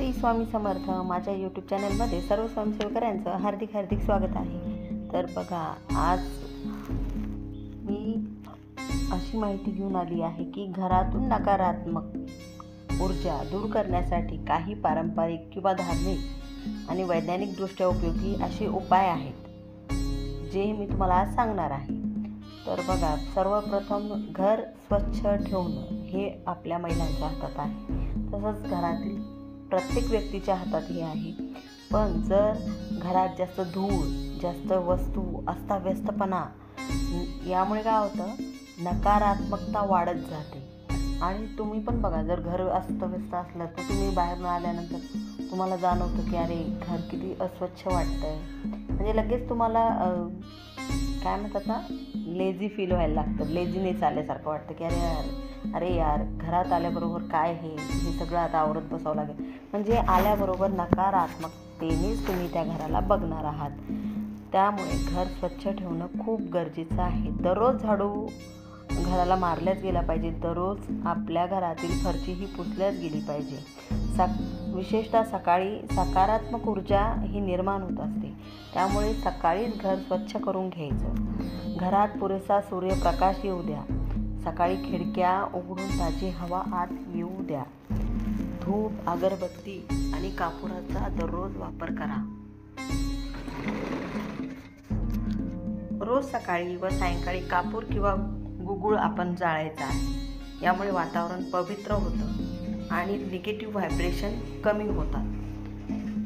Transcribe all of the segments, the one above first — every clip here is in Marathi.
श्री स्वामी समर्थ. माझ्या यूट्यूब चॅनलमध्ये सर्व स्वयंसेवकांचं हार्दिक हार्दिक स्वागत आहे. तर बघा, आज मी अशी माहिती घेऊन आली आहे की घरातून नकारात्मक ऊर्जा दूर करण्यासाठी काही पारंपरिक किंवा धार्मिक आणि वैज्ञानिकदृष्ट्या उपयोगी असे उपाय आहेत, जे मी तुम्हाला आज सांगणार आहे. तर बघा, सर्वप्रथम घर स्वच्छ ठेवणं हे आपल्या महिलांच्या हातात आहे. तसंच घरातील प्रत्येक व्यक्तीच्या हातात हे आहे. पण जर घरात जास्त धूळ, जास्त वस्तू, अस्ताव्यस्तपणा, यामुळे काय होतं, नकारात्मकता वाढत जाते. आणि तुम्ही पण बघा, जर घर अस्ताव्यस्त असलं तर तुम्ही बाहेरून आल्यानंतर तुम्हाला जाणवतं की अरे, घर किती अस्वच्छ वाटतंय. म्हणजे लगेच तुम्हाला काय म्हणतात ना, लेझी फील व्हायला लागतं. लेझीनेस आल्यासारखं वाटतं की अरे यार, घरात आल्याबरोबर काय हे सगळं आता आवरत बसावं लागेल. म्हणजे आल्याबरोबर नकारात्मकतेनेच तुम्ही त्या घराला बघणार आहात. त्यामुळे घर स्वच्छ ठेवणं खूप गरजेचं आहे. दररोज झाडू घराला मारल्याच गेला पाहिजे. दररोज आपल्या घरातील फरशी ही पुसल्याच गेली पाहिजे. विशेषतः सकाळी सकारात्मक ऊर्जा ही निर्माण होत असते. त्यामुळे सकाळीच घर स्वच्छ करून घ्यायचं. घरात पुरेसा सूर्यप्रकाश येऊ द्या. सकाळी खिडक्या उघडून ताजी हवा आत येऊ द्या. धूप, अगरबत्ती आणि कापुराचा दररोज वापर करा. रोज सकाळी व सायंकाळी कापूर किंवा गुगुळ आपण जाळायचा आहे. यामुळे वातावरण पवित्र होतं आणि निगेटिव्ह व्हायब्रेशन कमी होतात.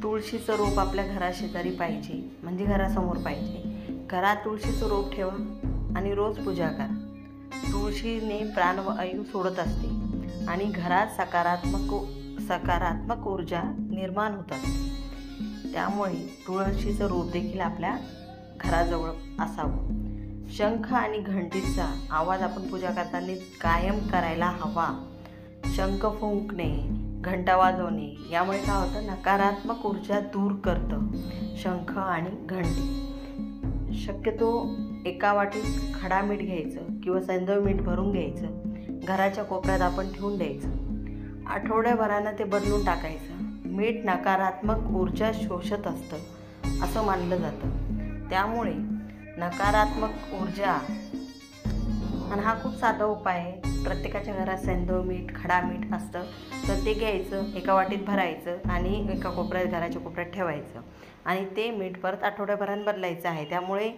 तुळशीचं रोप आपल्या घराशेजारी पाहिजे, म्हणजे घरासमोर पाहिजे. घरात तुळशीचं रोप ठेवा आणि रोज पूजा करा. तुळशीने प्राणवायू सोडत असते आणि घरात सकारात्मक ऊर्जा निर्माण होत असते. त्यामुळे तुळशीचं रोप देखील आपल्या घराजवळ असावं. शंख आणि घंटीचा आवाज आपण पूजा करताना कायम करायला हवा. शंख फुंकणे, घंटा वाजवणे यामुळे काय होतं, नकारात्मक ऊर्जा दूर करतं शंख आणि घंटी. शक्यतो एका वाटीत खडा मीठ घ्यायचं किंवा सैंधव मीठ भरून घ्यायचं. घराच्या कोपऱ्यात आपण ठेवून द्यायचं. आठवड्याभरानं ते बदलून टाकायचं. मीठ नकारात्मक ऊर्जा शोषत असतं असं मानलं जातं. त्यामुळे नकारात्मक ऊर्जा, आणि हा खूप साधा उपाय आहे. प्रत्येकाच्या घरात सैंधव मीठ, खडा मीठ असतं, तर ते घ्यायचं, एका वाटीत भरायचं आणि एका कोपऱ्यात, घराच्या कोपऱ्यात ठेवायचं. आणि ते मीठ परत आठवड्याभरानं बदलायचं आहे. त्यामुळे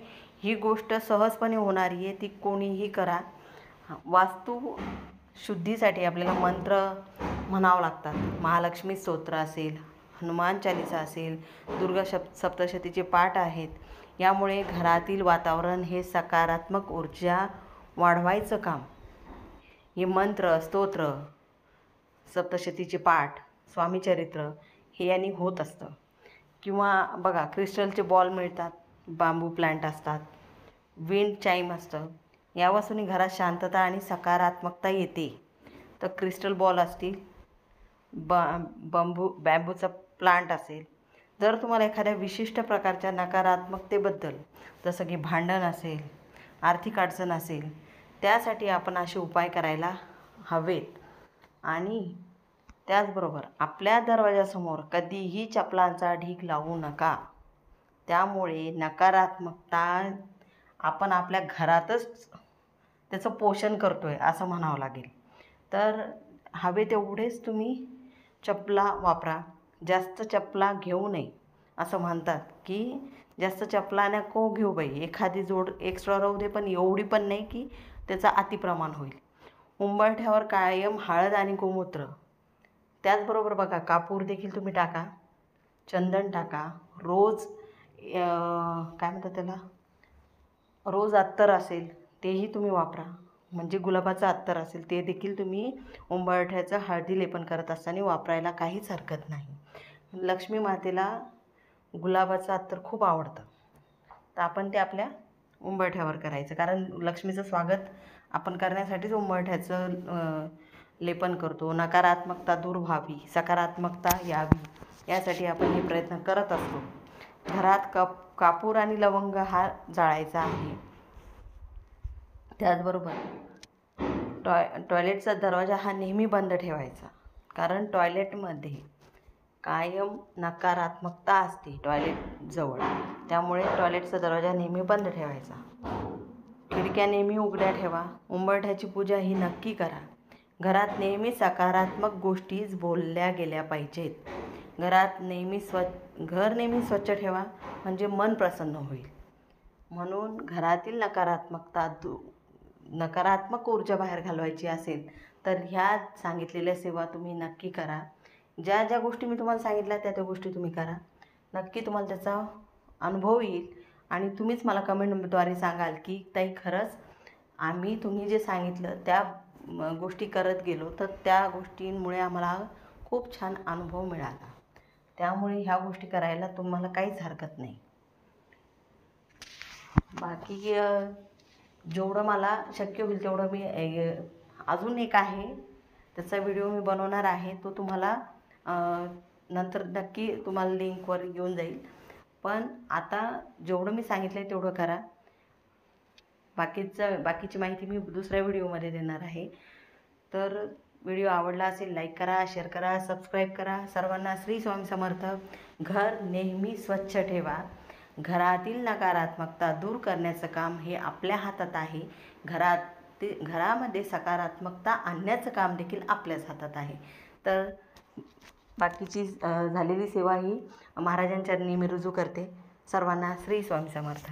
ही गोष्ट सहजपणे होणारी आहे. ती कोणीही करा. वास्तू शुद्धीसाठी आपल्याला मंत्र म्हणावं लागतात. महालक्ष्मी स्तोत्र असेल, हनुमान चालीसा असेल, दुर्गा सप्तशतीचे पाठ आहेत. यामुळे घरातील वातावरण हे सकारात्मक ऊर्जा वाढवायचं काम हे मंत्र, स्तोत्र, सप्तशतीचे पाठ, स्वामीचरित्र हे यांनी होत असतं. किंवा बघा, क्रिस्टलचे बॉल मिळतात, बांबू प्लांट असतात, विंड चाईम असतं. यापासून घरात शांतता आणि सकारात्मकता येते. तर क्रिस्टल बॉल असतील, बॅम्बूचा प्लांट असेल. जर तुम्हाला एखाद्या विशिष्ट प्रकारच्या नकारात्मकतेबद्दल, जसं की भांडण असेल, आर्थिक अडचण असेल, त्यासाठी आपण असे उपाय करायला हवेत. आणि त्याचबरोबर आपल्या दरवाजासमोर कधीही चपलांचा ढीग लावू नका. त्यामुळे नकारात्मकता आपण आपल्या घरातच त्याचं पोषण करतो आहे असं म्हणावं लागेल. तर हवे तेवढेच तुम्ही चपला वापरा. जास्त चपला घेऊ नये. असं म्हणतात की जास्त चपला नको घेऊ बाई, एखादी जोड एक्स्ट्रा राहू दे, पण एवढी पण नाही की त्याचं अतिप्रमाण होईल. उंबरठ्यावर कायम हळद आणि गोमूत्र. त्याचबरोबर बघा, कापूर देखील तुम्ही टाका, चंदन टाका. रोज काय म्हणतात त्याला, रोज अत्तर असेल तेही तुम्ही वापरा. म्हणजे गुलाबाचं अत्तर असेल ते देखील तुम्ही उंबरठ्याचं हळदी लेपन करत असताना वापरायला काहीच हरकत नाही. लक्ष्मी मातेला गुलाबाचं अत्तर खूप आवडतं, तर आपण ते आपल्या उंबरठ्यावर करायचं. कारण लक्ष्मीचं स्वागत आपण करण्यासाठीच उंबरठ्याचं लेपन करतो. नकारात्मकता दूर व्हावी, सकारात्मकता यावी, यासाठी आपण हे प्रयत्न करत असतो. घरात कापूर आणि लवंग हा जाळायचा आहे. त्याचबरोबर टॉयलेटचा दरवाजा हा नेहमी बंद ठेवायचा. कारण टॉयलेटमध्ये कायम नकारात्मकता असते टॉयलेटजवळ. त्यामुळे टॉयलेटचा दरवाजा नेहमी बंद ठेवायचा. खिडक्या नेहमी उघड्या ठेवा. उंबरठ्याची पूजा ही नक्की करा. घरात नेहमी सकारात्मक गोष्टीच बोलल्या गेल्या पाहिजेत. घर नेहमी स्वच्छ ठेवा, म्हणजे मन प्रसन्न होईल. म्हणून घरातील नकारात्मक ऊर्जा बाहेर घालवायची असेल तर ह्या सांगितलेल्या सेवा तुम्ही नक्की करा. ज्या ज्या गोष्टी मी तुम्हाला सांगितल्या त्या गोष्टी तुम्ही करा. नक्की तुम्हाला त्याचा अनुभव येईल आणि तुम्हीच मला कमेंटद्वारे सांगाल की ताई खरंच तुम्ही जे सांगितलं त्या गोष्टी करत गेलो तर त्या गोष्टींमुळे आम्हाला खूप छान अनुभव मिळाला. त्यामुळे ह्या गोष्टी करायला तुम्हाला काहीच हरकत नाही. बाकी जेवढं मला शक्य होईल तेवढं मी अजून एक आहे त्याचा व्हिडिओ मी बनवणार आहे. तो तुम्हाला नंतर नक्की तुम्हाला लिंकवर घेऊन जाईल. पण आता जेवढं मी सांगितलं आहे तेवढं करा. बाकीची माहिती मी दुसऱ्या व्हिडिओमध्ये देणार आहे. तर व्हिडिओ आवडला असेल लाईक करा, शेअर करा, सबस्क्राईब करा. सर्वांना श्री स्वामी समर्थ. घर नेहमी स्वच्छ ठेवा. घरातील नकारात्मकता दूर करण्याचं काम हे आपल्या हातात आहे. घरामध्ये सकारात्मकता आणण्याचं काम देखील आपल्याच हातात आहे. तर बाकीची झालेली सेवा ही महाराजांच्या चरणी मी रुजू करते. सर्वांना श्री स्वामी समर्थ.